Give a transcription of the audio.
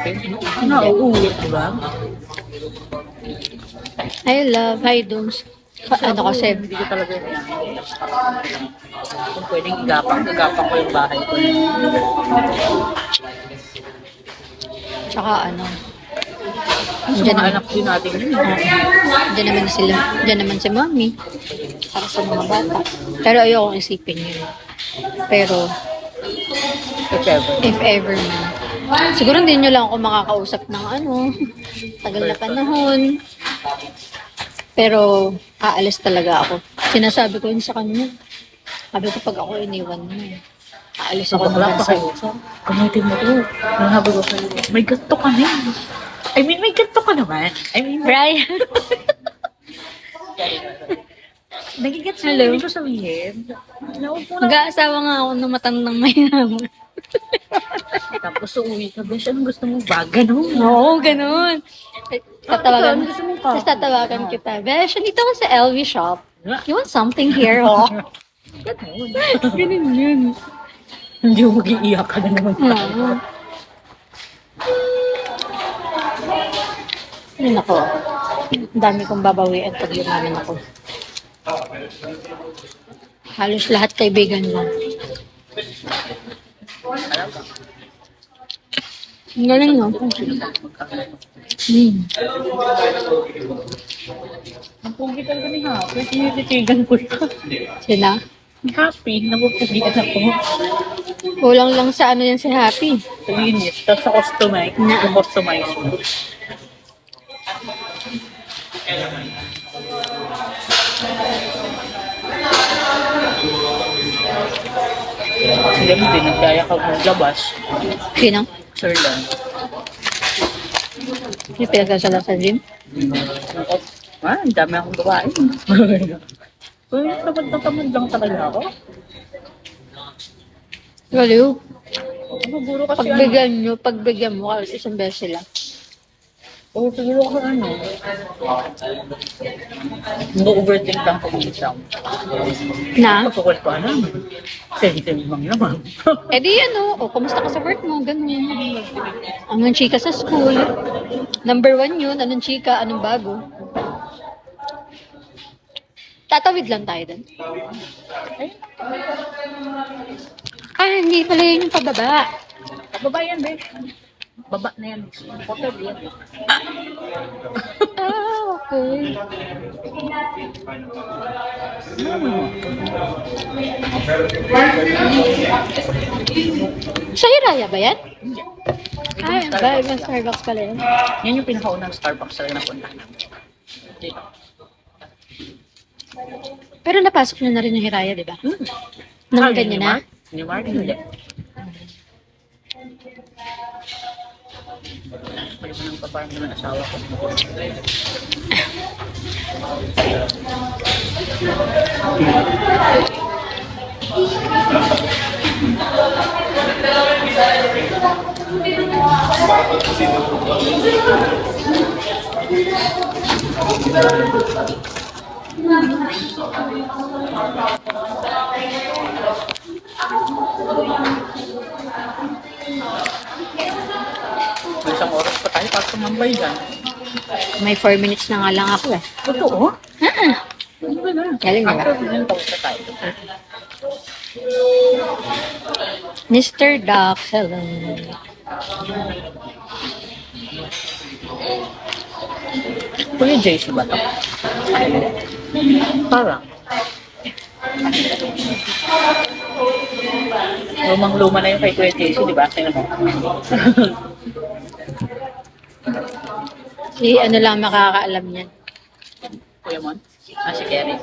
natin. Nauuwi, diba? I love, hi Dooms. Ano kasi, Hindi ko talaga yan. Kung pwedeng igapang ko yung bahay ko. tsaka ano, Sa Diyan mga naman. anak din natin yun. Diyan naman sila, diyan naman si Mommy. Para sa mga bata. Pero ayokong isipin yun. Pero, If ever. if ever man. Siguro hindi nyo lang ako makakausap ng ano, tagal na panahon. Pero, aalis talaga ako. Sinasabi ko yun sa kanya. Sabi ko, pag ako iniwan mo, aalis ako ng Bakla pa bansa. kayo. Gamitin mo to. Nanabi ko sa'yo. May ganito ka na yun. I mean, may ganito ka naman. I mean, Brian! nagigets mo Hello. yung ko sabihin. Naupo na. Mag-aasawa nga ako ng matandang mayaman. Tapos uuwi ka. Besh, anong gusto mo? Baga no? Oo, ganun. Tatawagan, Ano gusto mong tapos tatawagan kita. Besh, nandito ako sa LV shop. You want something here, oh? Ganun. Ganun yun. Hindi mo mag-iiyak ka na naman. Oo. Yun ako. Ang dami kong babawian pag lumamin ako. Halos lahat kaibigan mo. Ang galing, no? Ang pugi talaga ni Happy. Tinititigan ko siya. Sila? Happy, napupugian ako. Kulang lang sa ano yan si Happy. Linis. Tapos sa customize. Sa customize mo. Sila hindi nagkaya ka maglabas. Sino? Sir lang. Yung pinagkasala sa gym? Ang dami akong gawain. Uy, tamad lang talaga ako. Galiw. Siguro kasi Pagbigyan mo, kahit isang beses sila. siguro ako no-overthink lang ko minsan. Na? Pagkakal pa naman. Sensitive lang naman. Eh di ano, kumusta ka sa work mo? Ganun. Anong chika sa school? Number 1 yun, anong chika, anong bago? Tatawid lang tayo dun. Hindi pala yun yung pababa. Baba yan, be. Baba na yan. Hotel yan. Okay. Sa Hiraya ba yan? Ba, ibang Starbucks pala yan. Yan yung pinakaunang Starbucks talaga napunta namin. Pero napasok nyo na rin yung Hiraya, di ba? Nang ganyan na? Ni Mark, hindi. Pwede mo nang paparang naman asawa ko. May isang oras pa tayo para tumambay dyan. May 4 minutes na nga lang ako eh. Totoo? Ano ba na? Galing na ba? After din tapos na tayo. Mr. Doc, hello. Kuya JC ba ito? Parang. Lumang-luma na yung kay Kuya JC, di ba? Tingnan mo. Si ano lang makakaalam yan. Kuya Mon? Si Kerry.